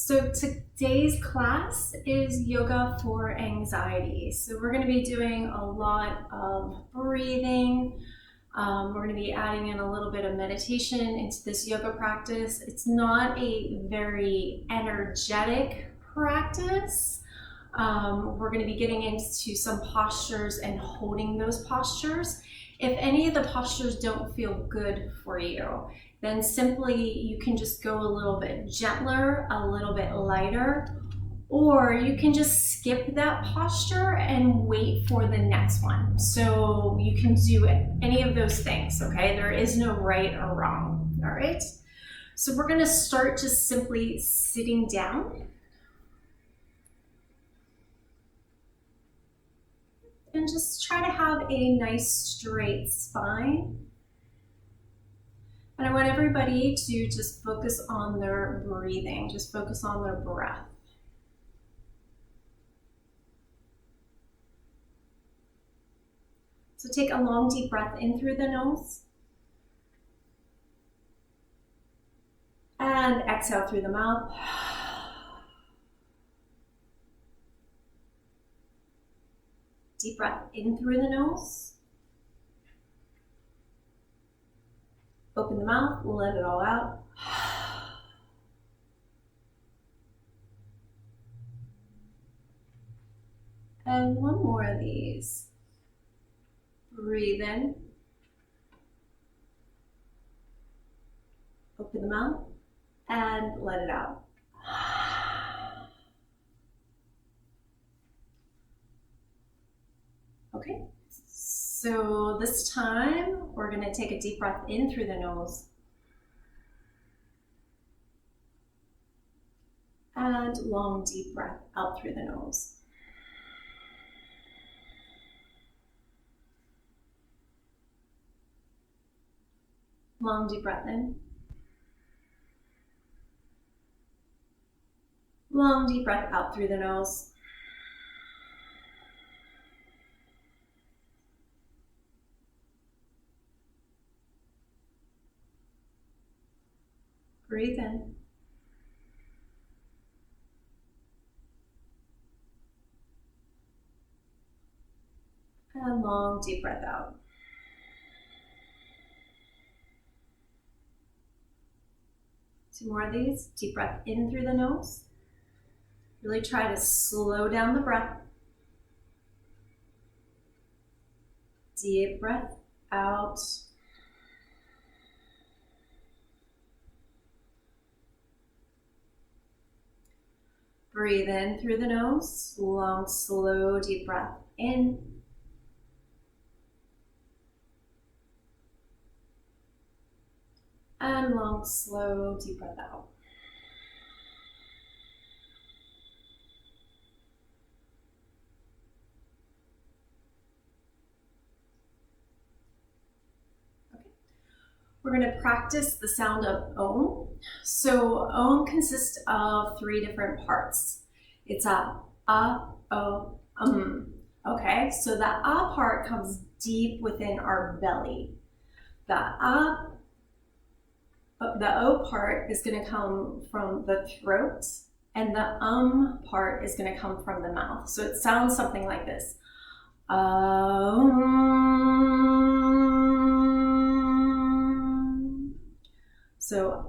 So today's class is yoga for anxiety. So we're going to be doing a lot of breathing. We're going to be adding in a little bit of meditation into this yoga practice. It's not a very energetic practice. We're going to be getting into some postures and holding those postures. If any of the postures don't feel good for you, then simply you can just go a little bit gentler, a little bit lighter, or you can just skip that posture and wait for the next one. So you can do any of those things, okay? There is no right or wrong, all right? So we're gonna start just simply sitting down. And just try to have a nice straight spine. And I want everybody to just focus on their breathing, just focus on their breath. So take a long deep breath in through the nose. And exhale through the mouth. Deep breath in through the nose. Open the mouth, let it all out. And one more of these. Breathe in. Open the mouth and let it out. Okay. So this time, we're going to take a deep breath in through the nose. And long, deep breath out through the nose. Long, deep breath in. Long, deep breath out through the nose. Breathe in. And long, deep breath out. Two more of these. Deep breath in through the nose. Really try to slow down the breath. Deep breath out. Breathe in through the nose. Long, slow, deep breath in. And long, slow, deep breath out. Okay. We're going to practice the sound of Om. So Om consists of three different parts. It's a, o, Okay, so the a part comes deep within our belly. The O part is going to come from the throat, and the part is going to come from the mouth. So it sounds something like this. So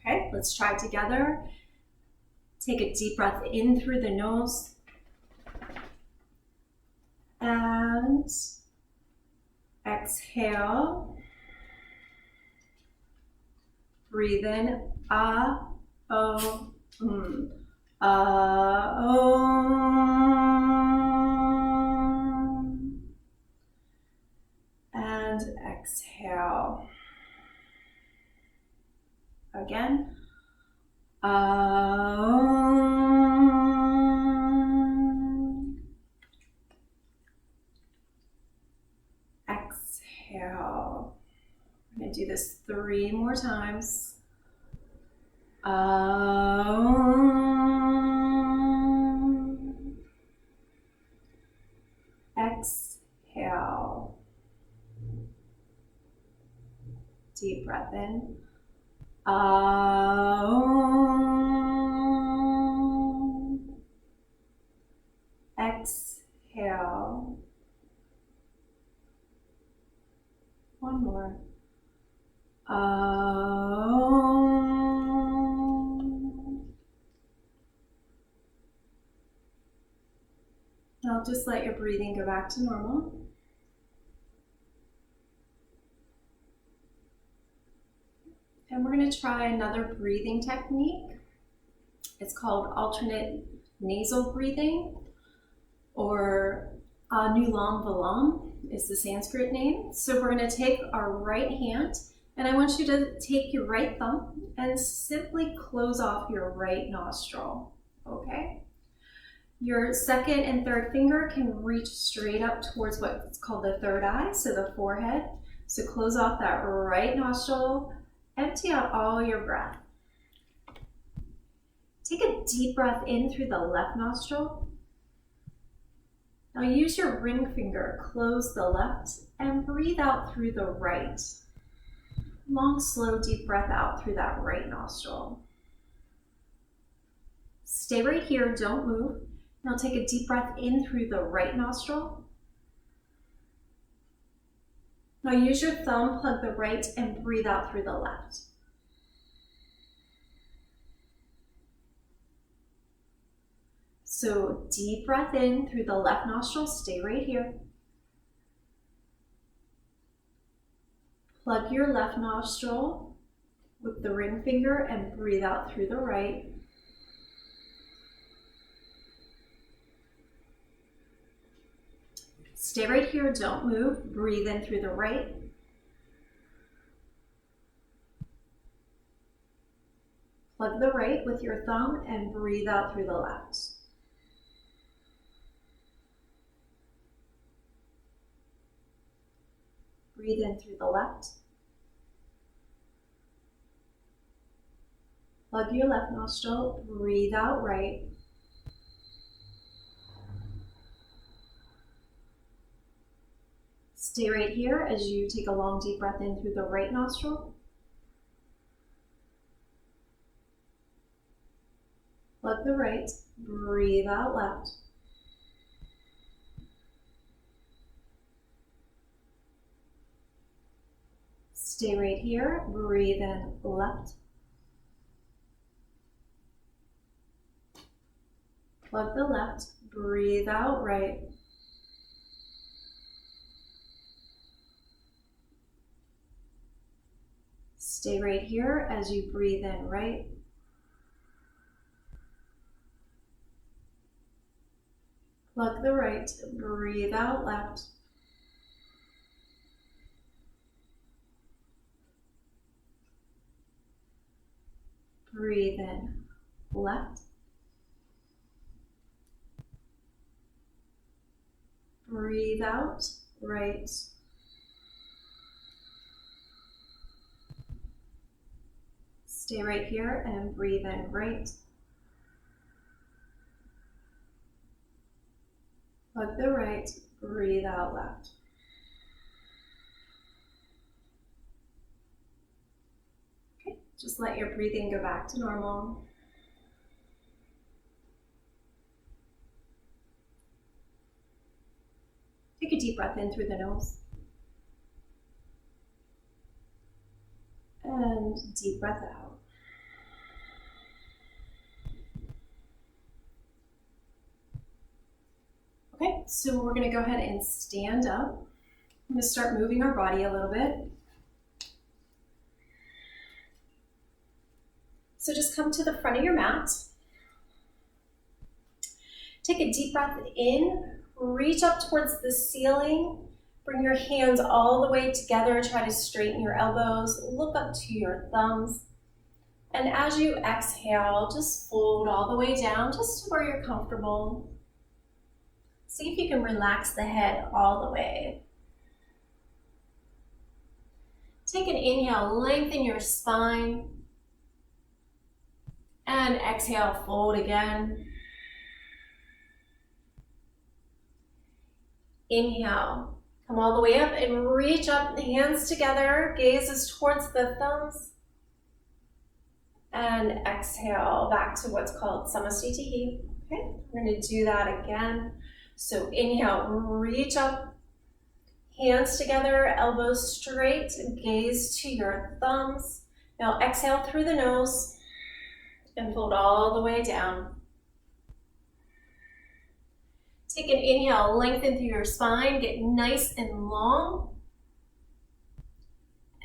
Okay, let's try it together. Take a deep breath in through the nose. And exhale. Breathe in, and exhale. Again, exhale. I'm going to do this 3 more times. Exhale. Deep breath in. Exhale. One more. Now just let your breathing go back to normal. And we're going to try another breathing technique. It's called alternate nasal breathing, or Anulam Vilam is the Sanskrit name. So we're going to take our right hand, and I want you to take your right thumb and simply close off your right nostril, okay? Your second and third finger can reach straight up towards what's called the third eye, so the forehead. So close off that right nostril, empty out all your breath. Take a deep breath in through the left nostril. Now use your ring finger, close the left, and breathe out through the right. Long, slow, deep breath out through that right nostril. Stay right here, don't move. Now take a deep breath in through the right nostril. Now use your thumb, plug the right, and breathe out through the left. So deep breath in through the left nostril, stay right here. Plug your left nostril with the ring finger and breathe out through the right. Stay right here, don't move. Breathe in through the right. Plug the right with your thumb and breathe out through the left. Breathe in through the left. Plug your left nostril, breathe out right. Stay right here as you take a long deep breath in through the right nostril. Plug the right, breathe out left. Stay right here, breathe in left. Plug the left, breathe out right. Stay right here as you breathe in right. Plug the right, breathe out left. Breathe in left. Breathe out right. Stay right here and breathe in right. Plug the right, breathe out left. Okay, just let your breathing go back to normal. Take a deep breath in through the nose. And deep breath out. Okay, so we're going to go ahead and stand up. I'm going to start moving our body a little bit. So just come to the front of your mat. Take a deep breath in, reach up towards the ceiling. Bring your hands all the way together. Try to straighten your elbows. Look up to your thumbs. And as you exhale, just fold all the way down, just to where you're comfortable. See if you can relax the head all the way. Take an inhale, lengthen your spine. And exhale, fold again. Inhale, come all the way up and reach up, hands together, gaze is towards the thumbs. And exhale back to what's called Samasthiti. Okay, we're going to do that again. So inhale, reach up, hands together, elbows straight, gaze to your thumbs. Now exhale through the nose and fold all the way down. Take an inhale, lengthen through your spine, get nice and long.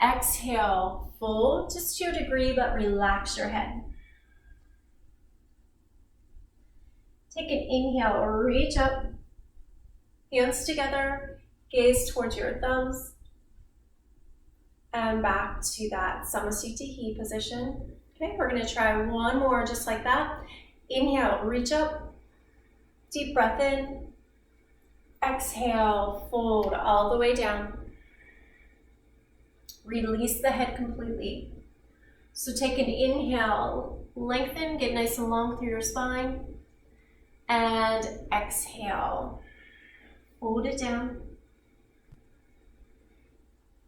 Exhale, fold just to a degree, but relax your head. Take an inhale, reach up, hands together, gaze towards your thumbs, and back to that Samasthiti position. Okay, we're gonna try one more just like that. Inhale, reach up, deep breath in. Exhale, fold all the way down. Release the head completely. So take an inhale, lengthen, get nice and long through your spine. And exhale, fold it down.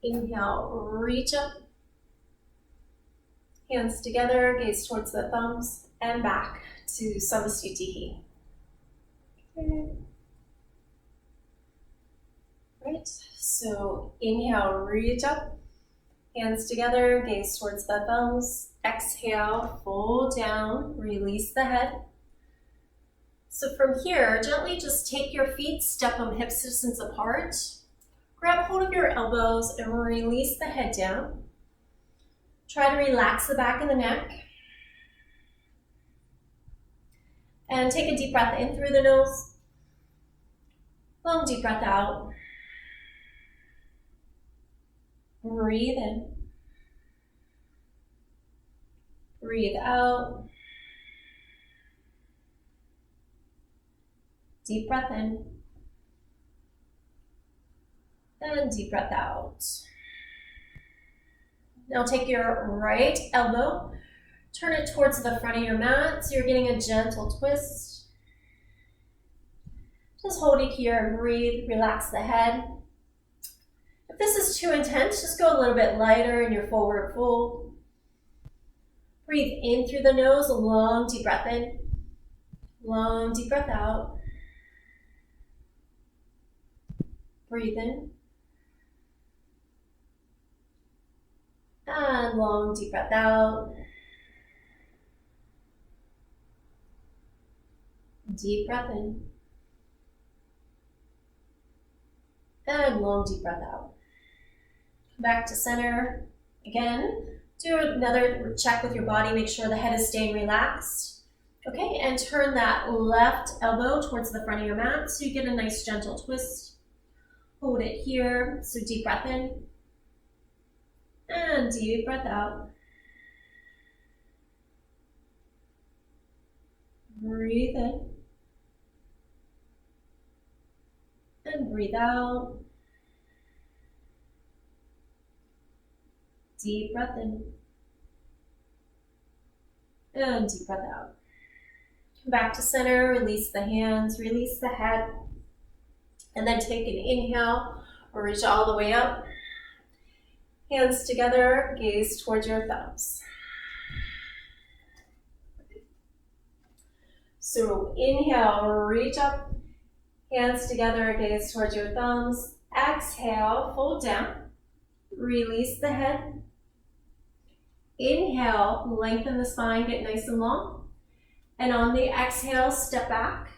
Inhale, reach up. Hands together, gaze towards the thumbs, and back to Samasthiti. Okay. Right, so inhale, reach up. Hands together, gaze towards the thumbs. Exhale, fold down, release the head. So from here, gently just take your feet, step them hip distance apart. Grab hold of your elbows and release the head down. Try to relax the back of the neck. And take a deep breath in through the nose. Long deep breath out. Breathe in. Breathe out. Deep breath in. And deep breath out. Now take your right elbow, turn it towards the front of your mat so you're getting a gentle twist. Just hold it here and breathe, relax the head. If this is too intense, just go a little bit lighter in your forward fold. Breathe in through the nose, a long deep breath in. Long deep breath out. Breathe in. And long deep breath out. Deep breath in. And long deep breath out. Back to center. Again, do another check with your body, make sure the head is staying relaxed. Okay, and turn that left elbow towards the front of your mat so you get a nice gentle twist. Hold it here, so deep breath in. And deep breath out. Breathe in. And breathe out. Deep breath in. And deep breath out. Come back to center, release the hands, release the head. And then take an inhale, or reach all the way up. Hands together, gaze towards your thumbs. So inhale, reach up. Hands together, gaze towards your thumbs. Exhale, fold down. Release the head. Inhale, lengthen the spine, get nice and long. And on the exhale, step back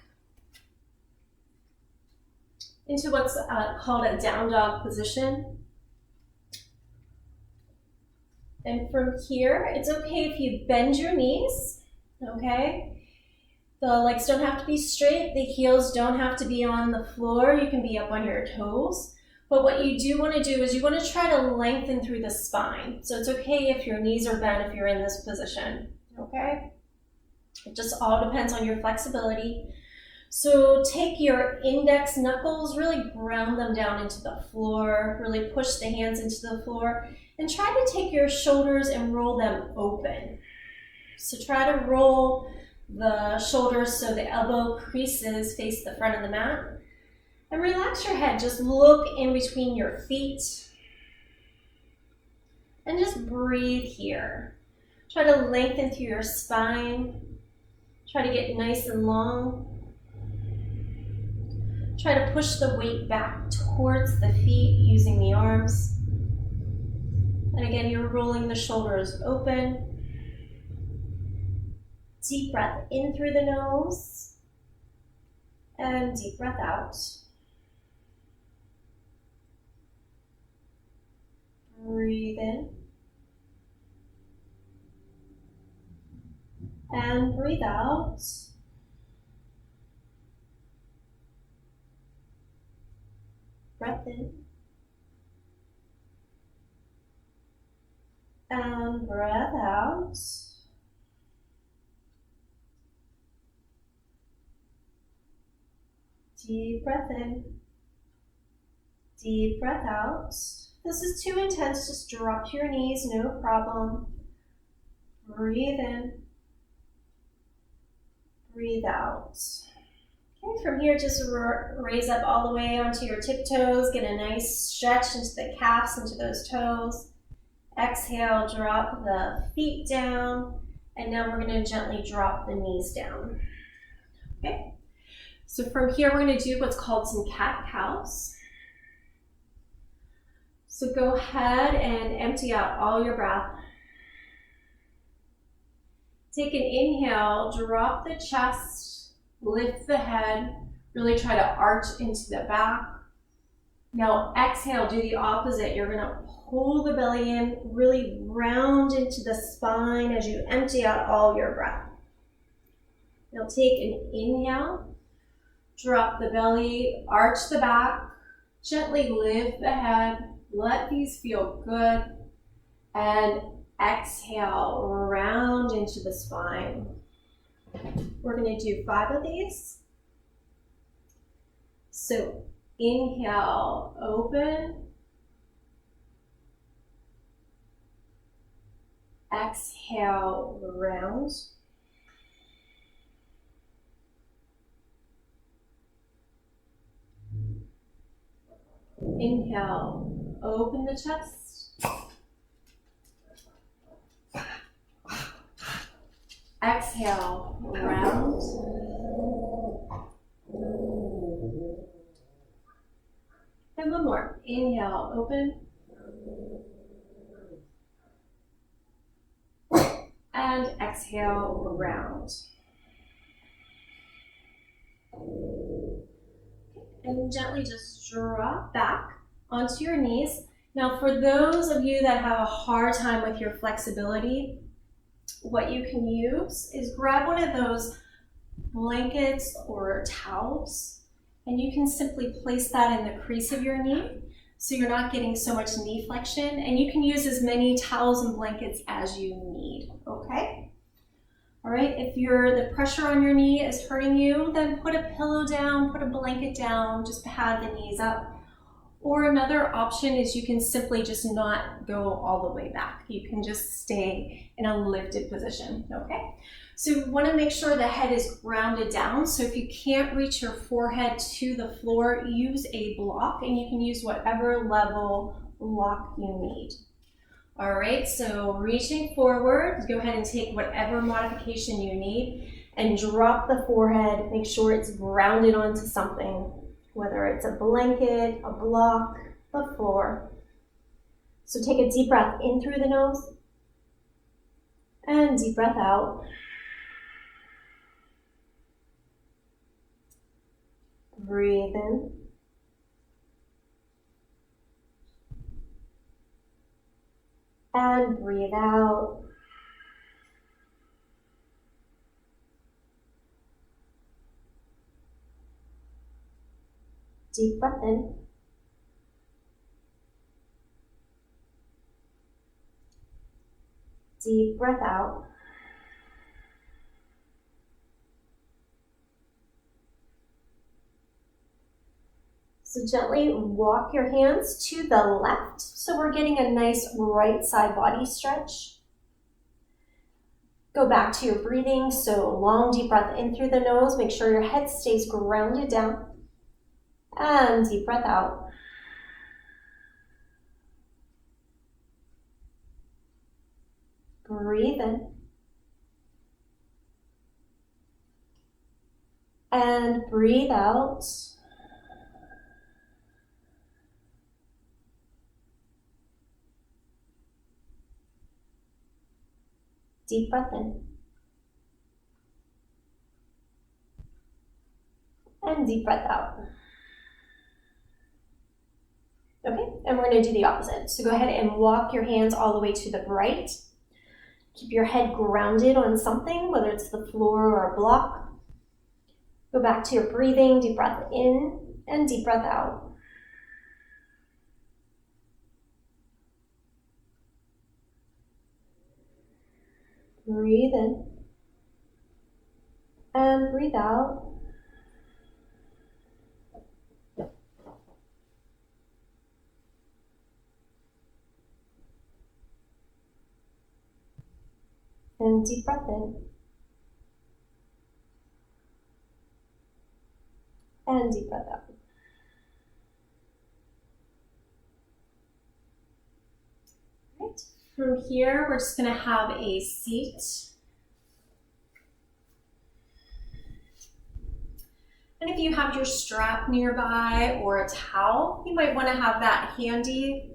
into what's called a down dog position. And from here, it's okay if you bend your knees, okay? The legs don't have to be straight, the heels don't have to be on the floor, you can be up on your toes. But what you do want to do is you want to try to lengthen through the spine. So it's okay if your knees are bent if you're in this position, okay? It just all depends on your flexibility. So take your index knuckles, really ground them down into the floor, really push the hands into the floor, and try to take your shoulders and roll them open. So try to roll the shoulders so the elbow creases face the front of the mat. And relax your head, just look in between your feet. And just breathe here. Try to lengthen through your spine. Try to get nice and long. Try to push the weight back towards the feet using the arms. And again, you're rolling the shoulders open. Deep breath in through the nose. And deep breath out. Breathe in. And breathe out. Breath in. And breath out. Deep breath in. Deep breath out. This is too intense, just drop to your knees, no problem. Breathe in. Breathe out. Okay, from here, just raise up all the way onto your tiptoes. Get a nice stretch into the calves, into those toes. Exhale, drop the feet down. And now we're going to gently drop the knees down. Okay, so from here, we're going to do what's called some cat-cows. So go ahead and empty out all your breath. Take an inhale, drop the chest, lift the head, really try to arch into the back. Now exhale, do the opposite. You're gonna pull the belly in, really round into the spine as you empty out all your breath. Now take an inhale, drop the belly, arch the back, gently lift the head, let these feel good, and exhale, round into the spine. We're going to do 5 of these. So inhale, open. Exhale, round. Inhale, open the chest. Exhale, round. And one more. Inhale, open. And exhale, round. And gently just drop back onto your knees. Now, for those of you that have a hard time with your flexibility, what you can use is grab one of those blankets or towels, and you can simply place that in the crease of your knee so you're not getting so much knee flexion, and you can use as many towels and blankets as you need, okay? All right, if the pressure on your knee is hurting you, then put a pillow down, put a blanket down, just pad the knees up. Or another option is you can simply just not go all the way back. You can just stay in a lifted position, okay? So you want to make sure the head is grounded down. So if you can't reach your forehead to the floor, use a block, and you can use whatever level block you need. All right, so reaching forward, go ahead and take whatever modification you need and drop the forehead. Make sure it's grounded onto something, whether it's a blanket, a block, the floor. So take a deep breath in through the nose and deep breath out. Breathe in. And breathe out. Deep breath in. Deep breath out. So gently walk your hands to the left. So we're getting a nice right side body stretch. Go back to your breathing. So long deep breath in through the nose. Make sure your head stays grounded down. And deep breath out. Breathe in. And breathe out. Deep breath in. And deep breath out. Okay, and we're going to do the opposite. So go ahead and walk your hands all the way to the right. Keep your head grounded on something, whether it's the floor or a block. Go back to your breathing, deep breath in and deep breath out. Breathe in and breathe out. And deep breath in. And deep breath out. Right. From here, we're just going to have a seat. And if you have your strap nearby or a towel, you might want to have that handy.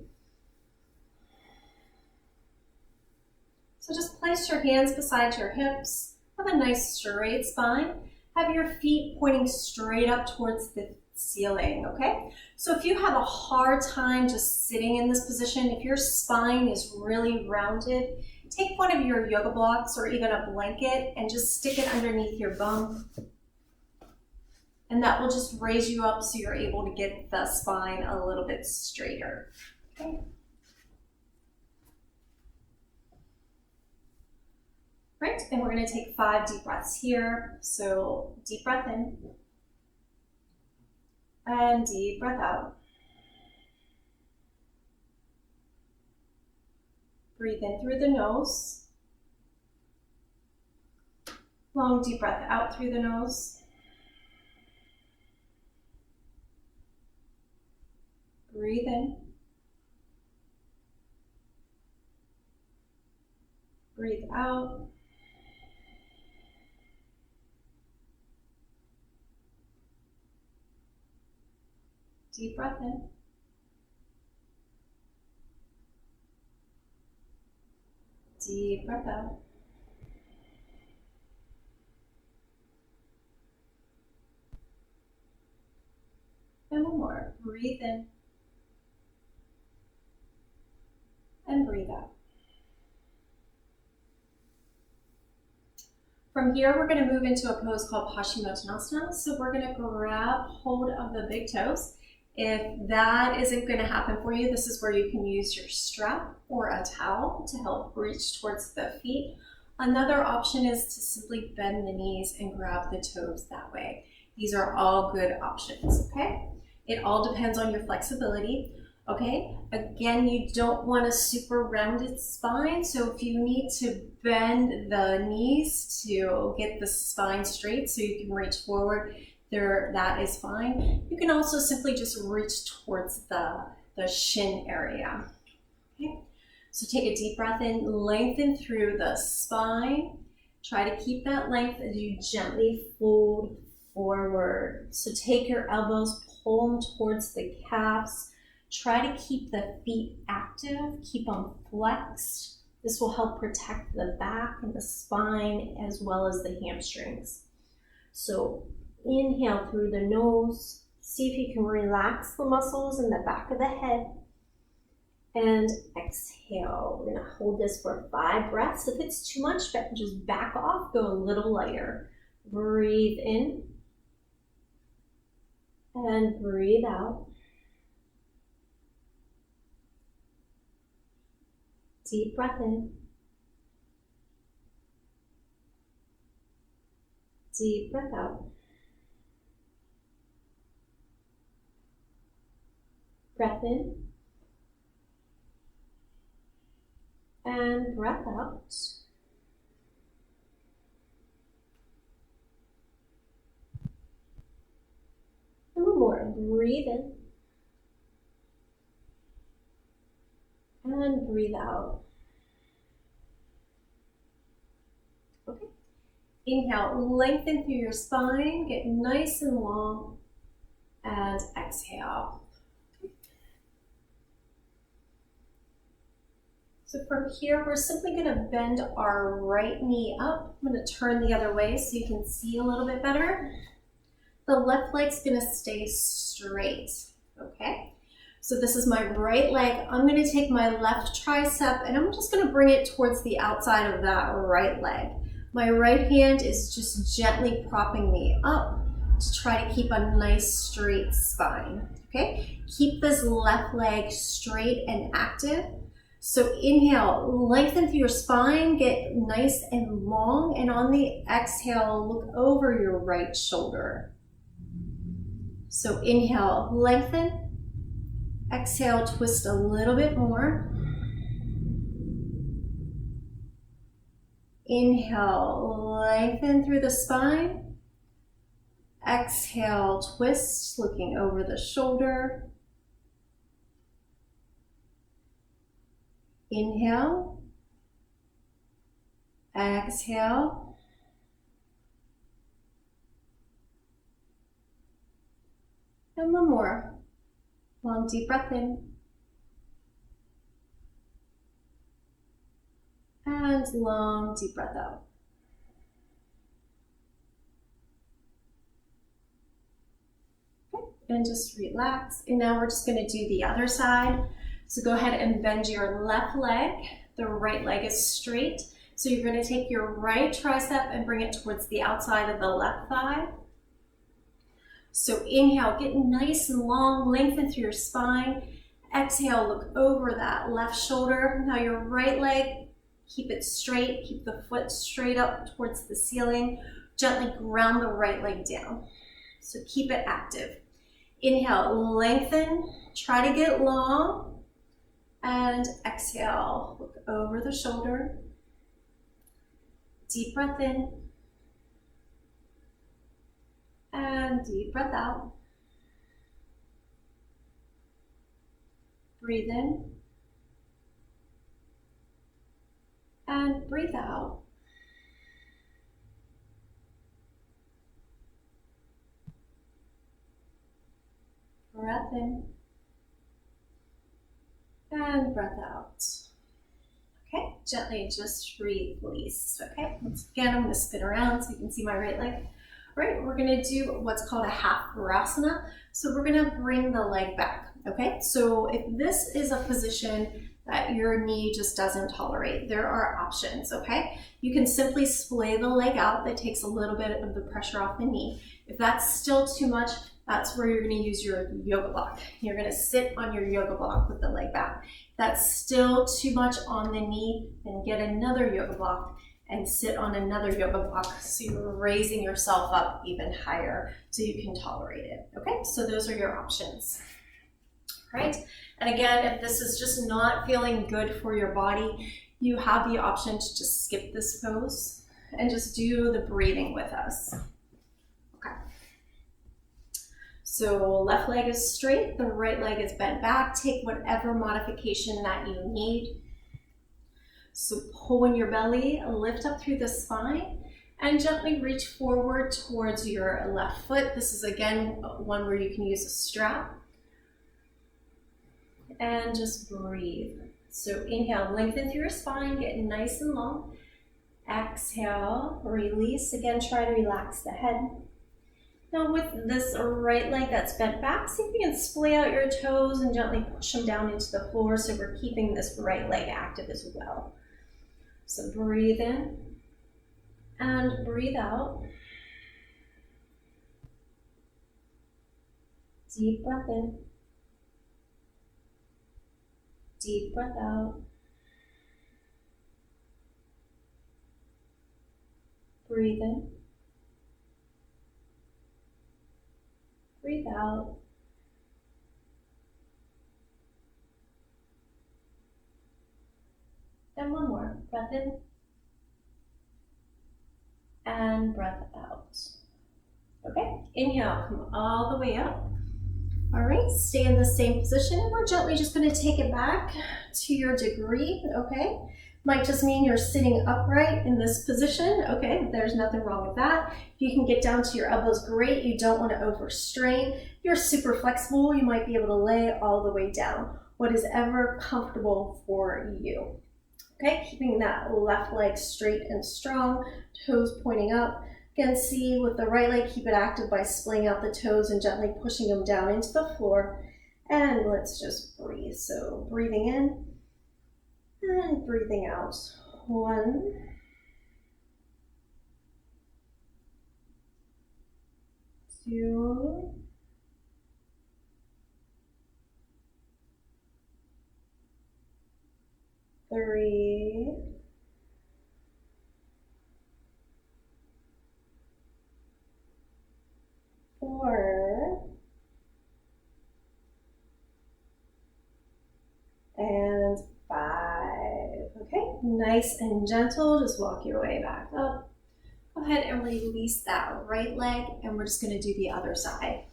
So just place your hands beside your hips. Have a nice straight spine. Have your feet pointing straight up towards the ceiling, okay? So if you have a hard time just sitting in this position, if your spine is really rounded, take one of your yoga blocks or even a blanket and just stick it underneath your bum. And that will just raise you up so you're able to get the spine a little bit straighter, okay? Right, and we're going to take 5 deep breaths here. So deep breath in and deep breath out. Breathe in through the nose. Long deep breath out through the nose. Breathe in. Breathe out. Deep breath in. Deep breath out. And one more. Breathe in. And breathe out. From here, we're going to move into a pose called Paschimottanasana. So we're going to grab hold of the big toes. If that isn't going to happen for you, this is where you can use your strap or a towel to help reach towards the feet. Another option is to simply bend the knees and grab the toes that way. These are all good options, okay? It all depends on your flexibility, okay? Again, you don't want a super rounded spine, so if you need to bend the knees to get the spine straight so you can reach forward, that is fine. You can also simply just reach towards the shin area. Okay? So take a deep breath in, lengthen through the spine. Try to keep that length as you gently fold forward. So take your elbows, pull them towards the calves. Try to keep the feet active, keep them flexed. This will help protect the back and the spine as well as the hamstrings. So inhale through the nose. See if you can relax the muscles in the back of the head. And exhale. We're going to hold this for 5 breaths. If it's too much, just back off, go a little lighter. Breathe in. And breathe out. Deep breath in. Deep breath out. Breath in. And breath out. And one more. Breathe in. And breathe out. Okay. Inhale, lengthen through your spine, get nice and long, and exhale. So from here, we're simply going to bend our right knee up. I'm going to turn the other way so you can see a little bit better. The left leg's going to stay straight, okay? So this is my right leg. I'm going to take my left tricep and I'm just going to bring it towards the outside of that right leg. My right hand is just gently propping me up to try to keep a nice straight spine, okay? Keep this left leg straight and active. So inhale, lengthen through your spine, get nice and long, and on the exhale, look over your right shoulder. So inhale, lengthen. Exhale, twist a little bit more. Inhale, lengthen through the spine. Exhale, twist, looking over the shoulder. Inhale. Exhale. And one more. Long, deep breath in. And long, deep breath out. Okay, and just relax. And now we're just going to do the other side. So go ahead and bend your left leg. The right leg is straight. So you're going to take your right tricep and bring it towards the outside of the left thigh. So inhale, get nice and long, lengthen through your spine. Exhale, look over that left shoulder. Now your right leg, keep it straight, keep the foot straight up towards the ceiling. Gently ground the right leg down. So keep it active. Inhale, lengthen, try to get long. And exhale, look over the shoulder. Deep breath in. And deep breath out. Breathe in. And breathe out. Breath in. And breath out. Okay, gently just release. Okay, once again, I'm going to spin around so you can see my right leg. All right, we're going to do what's called a half virasana. So we're going to bring the leg back. Okay, so if this is a position that your knee just doesn't tolerate, there are options. Okay, you can simply splay the leg out. That takes a little bit of the pressure off the knee. If that's still too much, that's where you're going to use your yoga block. You're going to sit on your yoga block with the leg back. If that's still too much on the knee, then get another yoga block and sit on another yoga block so you're raising yourself up even higher so you can tolerate it. Okay, so those are your options. All right, and again, if this is just not feeling good for your body, you have the option to just skip this pose and just do the breathing with us. Okay. So left leg is straight, the right leg is bent back. Take whatever modification that you need. So pull in your belly, lift up through the spine, and gently reach forward towards your left foot. This is again one where you can use a strap. And just breathe. So inhale, lengthen through your spine, get nice and long. Exhale, release. Again, try to relax the head. Now with this right leg that's bent back, see if you can splay out your toes and gently push them down into the floor so we're keeping this right leg active as well. So breathe in and breathe out. Deep breath in. Deep breath out. Breathe in. Breathe out. And one more. Breath in. And breath out. Okay, inhale, come all the way up. All right, stay in the same position. We're gently just going to take it back to your degree, okay? Might just mean you're sitting upright in this position. Okay, there's nothing wrong with that. If you can get down to your elbows, great. You don't want to overstrain. If you're super flexible, you might be able to lay all the way down. What is ever comfortable for you. Okay, keeping that left leg straight and strong, toes pointing up. Again, see with the right leg, keep it active by splaying out the toes and gently pushing them down into the floor. And let's just breathe. So breathing in and breathing out. 1, 2, 3, 4, and 5. Okay, nice and gentle. Just walk your way back up. Go ahead and release that right leg, and we're just going to do the other side.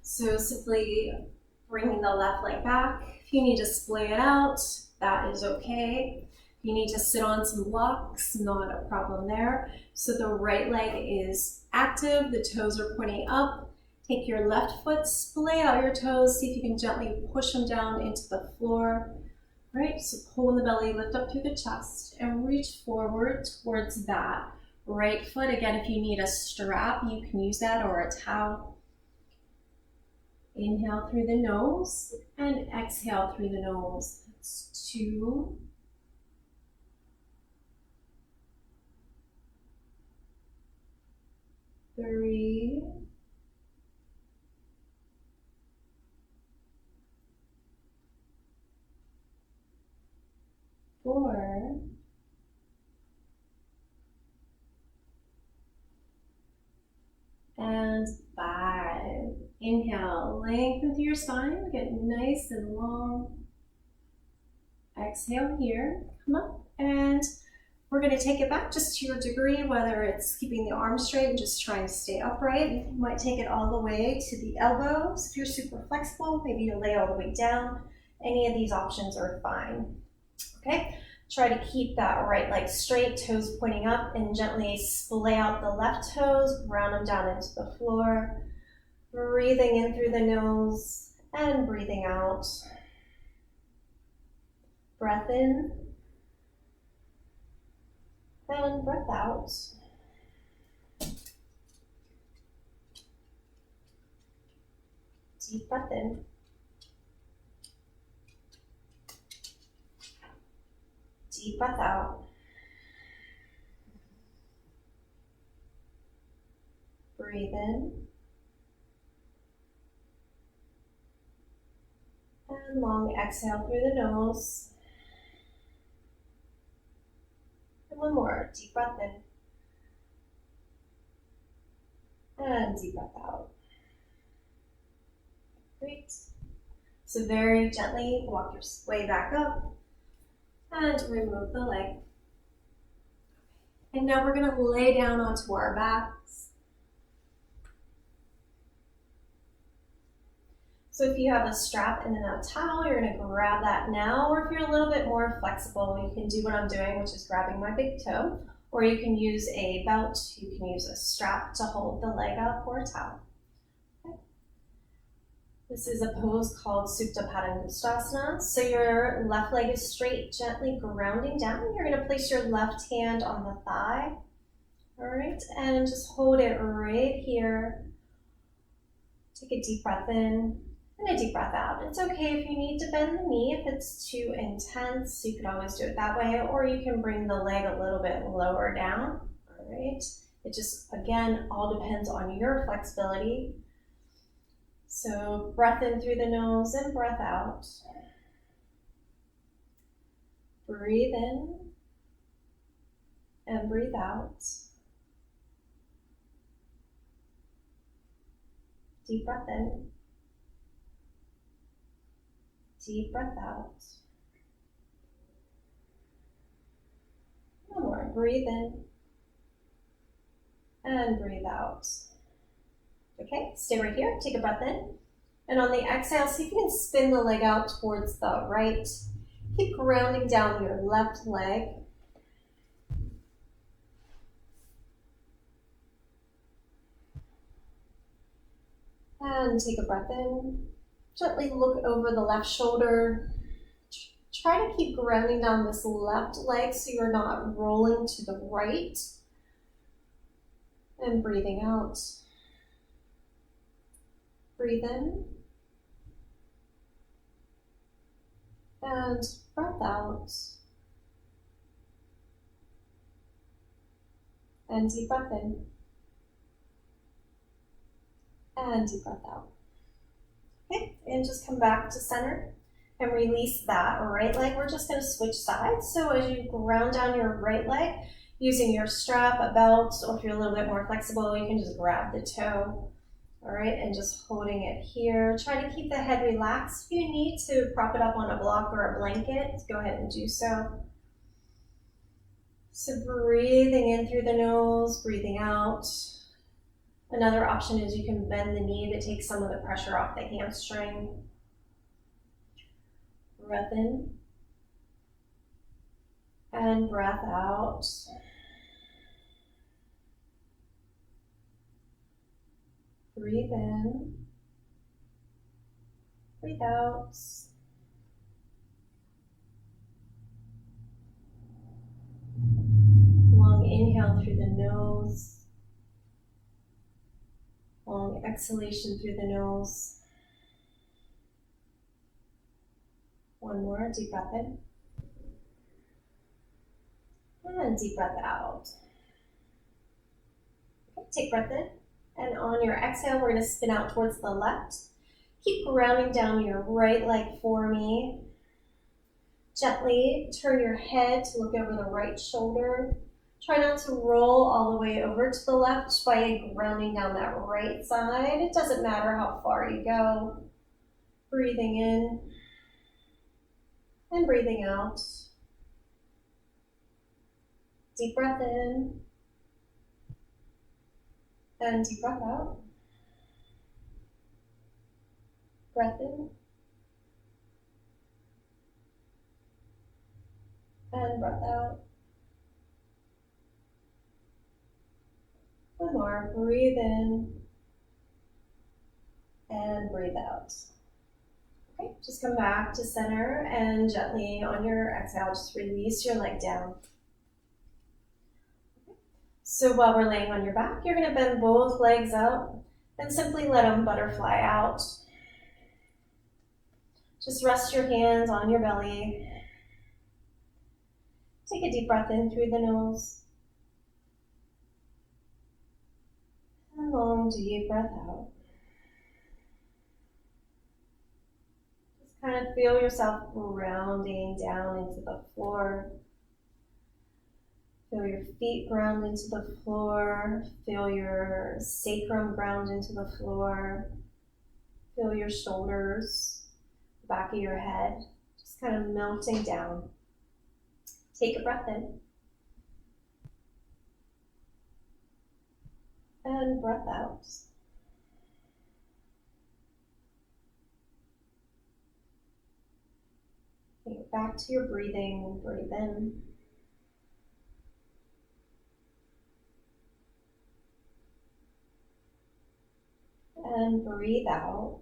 So simply bringing the left leg back. If you need to splay it out, that is okay. If you need to sit on some blocks, not a problem there. So the right leg is active, the toes are pointing up. Take your left foot, splay out your toes, see if you can gently push them down into the floor. All right, so pull in the belly, lift up through the chest, and reach forward towards that right foot. Again, if you need a strap, you can use that, or a towel. Inhale through the nose and exhale through the nose. That's 2, 3, 4, and 5. Inhale, lengthen through your spine, get nice and long. Exhale here, come up, and we're going to take it back just to your degree, whether it's keeping the arms straight and just trying to stay upright. You might take it all the way to the elbows. If you're super flexible, maybe you'll lay all the way down. Any of these options are fine. Okay, try to keep that right leg straight, toes pointing up, and gently splay out the left toes, round them down into the floor. Breathing in through the nose and breathing out. Breath in and breath out. Deep breath in. Deep breath out. Breathe in. And long exhale through the nose. And one more, deep breath in. And deep breath out. Great. So very gently walk your way back up and remove the leg. And now we're going to lay down onto our backs. So if you have a strap and then a towel, you're going to grab that now, or if you're a little bit more flexible, you can do what I'm doing, which is grabbing my big toe, or you can use a belt, you can use a strap to hold the leg up, or a towel. Okay. This is a pose called Supta Padangusthasana. So your left leg is straight, gently grounding down. You're going to place your left hand on the thigh, all right, and just hold it right here. Take a deep breath in. And a deep breath out. It's okay if you need to bend the knee if it's too intense. You can always do it that way, or you can bring the leg a little bit lower down. All right. It just, again, all depends on your flexibility. So breath in through the nose and breath out. Breathe in and breathe out. Deep breath in. Deep breath out. One more. Breathe in and breathe out. Okay, stay right here. Take a breath in. And on the exhale, see if you can spin the leg out towards the right. Keep grounding down your left leg. And take a breath in. Gently look over the left shoulder. Try to keep grounding down this left leg so you're not rolling to the right. And breathing out. Breathe in. And breath out. And deep breath in. And deep breath out. Okay, and just come back to center and release that right leg. We're just going to switch sides. So as you ground down your right leg, using your strap, a belt, or if you're a little bit more flexible, you can just grab the toe. All right, and just holding it here. Try to keep the head relaxed. If you need to prop it up on a block or a blanket, go ahead and do so. So breathing in through the nose, breathing out. Another option is you can bend the knee to take some of the pressure off the hamstring. Breath in. And breath out. Breathe in. Breathe out. Long inhale through the nose. Long exhalation through the nose. One more, deep breath in. And deep breath out. Okay, take breath in. And on your exhale, we're going to spin out towards the left. Keep grounding down your right leg for me. Gently turn your head to look over the right shoulder. Try not to roll all the way over to the left just by grounding down that right side. It doesn't matter how far you go. Breathing in and breathing out. Deep breath in and deep breath out. Breath in and breath out. One more, breathe in and breathe out. Okay, just come back to center and gently on your exhale, just release your leg down. Okay. So while we're laying on your back, you're going to bend both legs up and simply let them butterfly out. Just rest your hands on your belly. Take a deep breath in through the nose. And a long, deep breath out. Just kind of feel yourself grounding down into the floor. Feel your feet ground into the floor. Feel your sacrum ground into the floor. Feel your shoulders, the back of your head, just kind of melting down. Take a breath in. And breath out. Okay, back to your breathing. Breathe in. And breathe out.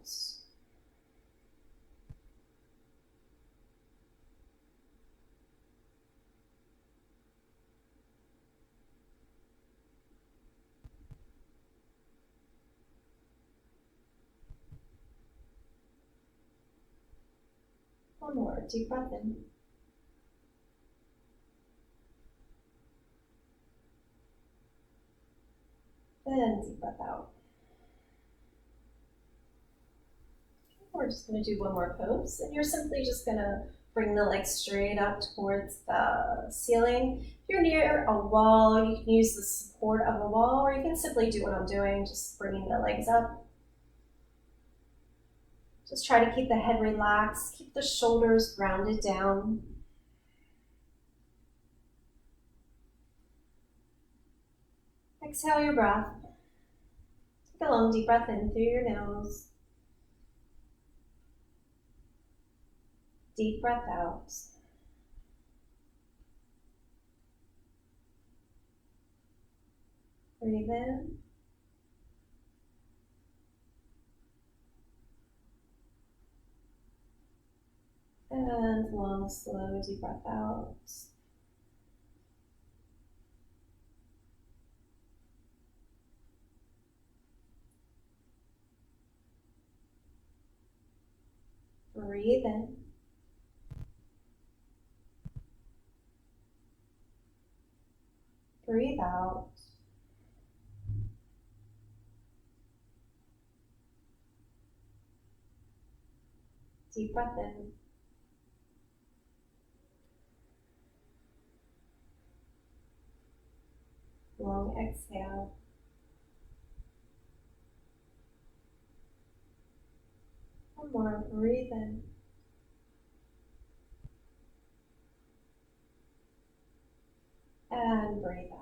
One more, deep breath in. And deep breath out. We're just going to do one more pose, and you're simply just going to bring the legs straight up towards the ceiling. If you're near a wall, you can use the support of a wall, or you can simply do what I'm doing, just bringing the legs up. Just try to keep the head relaxed, keep the shoulders grounded down. Exhale your breath. Take a long deep breath in through your nose. Deep breath out. Breathe in. And long, slow, deep breath out. Breathe in. Breathe out. Deep breath in. Long exhale. One more. Breathe in. And breathe out.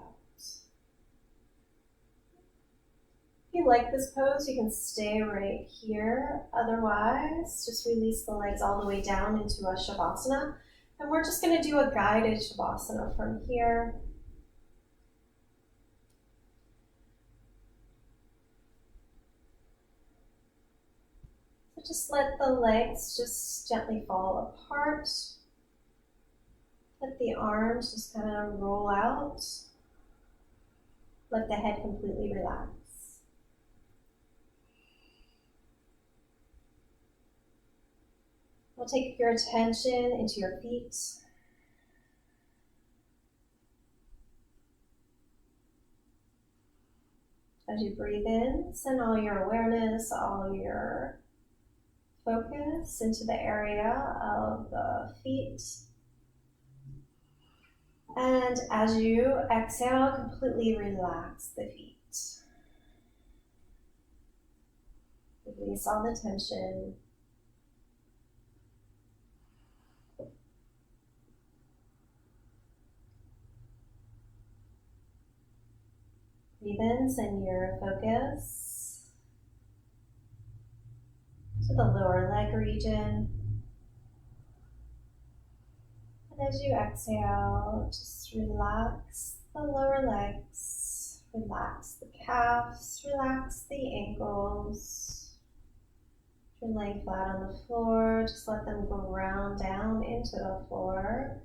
If you like this pose, you can stay right here. Otherwise, just release the legs all the way down into a Shavasana. And we're just going to do a guided Shavasana from here. So just let the legs just gently fall apart. Let the arms just kind of roll out. Let the head completely relax. We'll take your attention into your feet. As you breathe in, send all your awareness, all your focus into the area of the feet. And as you exhale, completely relax the feet. Release all the tension. Breathe in, send your focus to the lower leg region. And as you exhale, just relax the lower legs, relax the calves, relax the ankles. If you're laying flat on the floor, just let them ground down into the floor.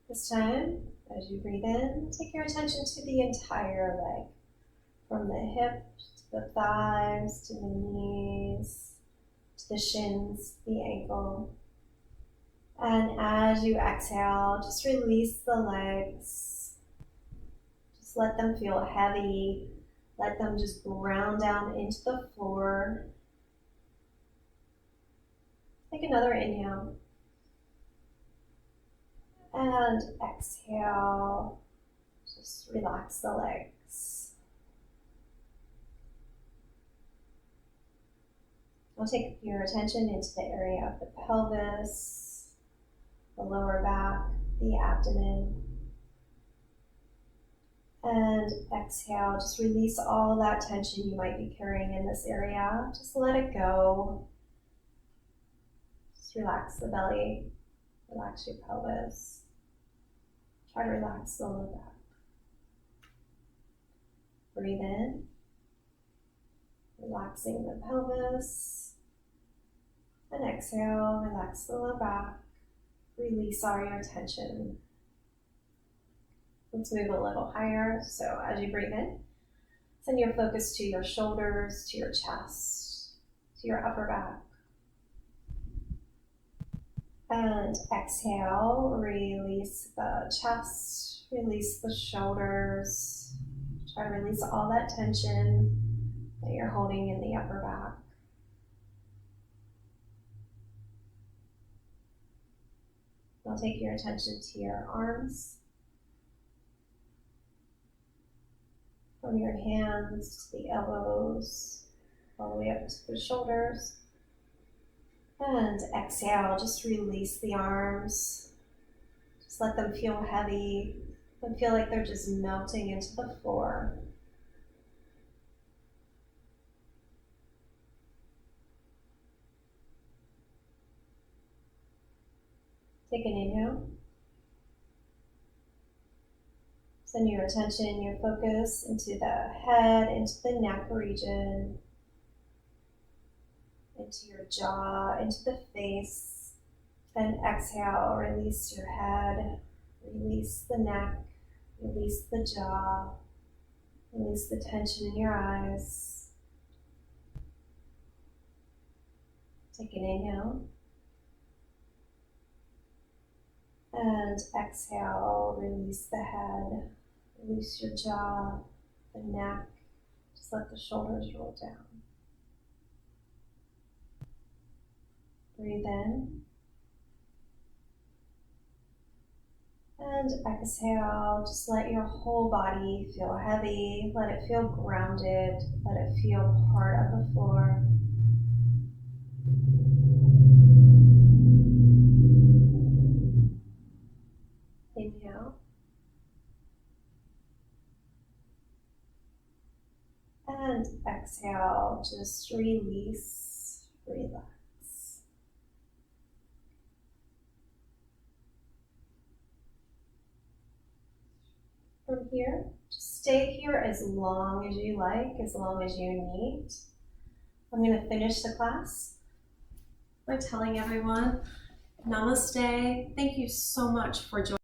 This time, as you breathe in, take your attention to the entire leg, from the hip to the thighs, to the knees, to the shins, the ankle. And as you exhale, just release the legs. Just let them feel heavy. Let them just ground down into the floor. Take another inhale. And exhale, just relax the legs. I'll take your attention into the area of the pelvis, the lower back, the abdomen. And exhale, just release all that tension you might be carrying in this area. Just let it go. Just relax the belly, relax your pelvis. Try to relax the lower back. Breathe in, relaxing the pelvis. And exhale, relax the lower back. Release all your tension. Let's move a little higher. So as you breathe in, send your focus to your shoulders, to your chest, to your upper back. And exhale, release the chest, release the shoulders. Try to release all that tension that you're holding in the upper back. Now take your attention to your arms. From your hands to the elbows, all the way up to the shoulders. And exhale, just release the arms. Just let them feel heavy. Let them feel like they're just melting into the floor. Take an inhale. Send your attention, your focus into the head, into the neck region, into your jaw, into the face. Then exhale, release your head, release the neck, release the jaw, release the tension in your eyes. Take an inhale. And exhale, release the head, release your jaw, the neck. Just let the shoulders roll down. Breathe in. And exhale, just let your whole body feel heavy. Let it feel grounded. Let it feel part of the floor. Inhale. And exhale, just release, relax. From here, just stay here as long as you like, as long as you need. I'm going to finish the class by telling everyone, namaste. Thank you so much for joining.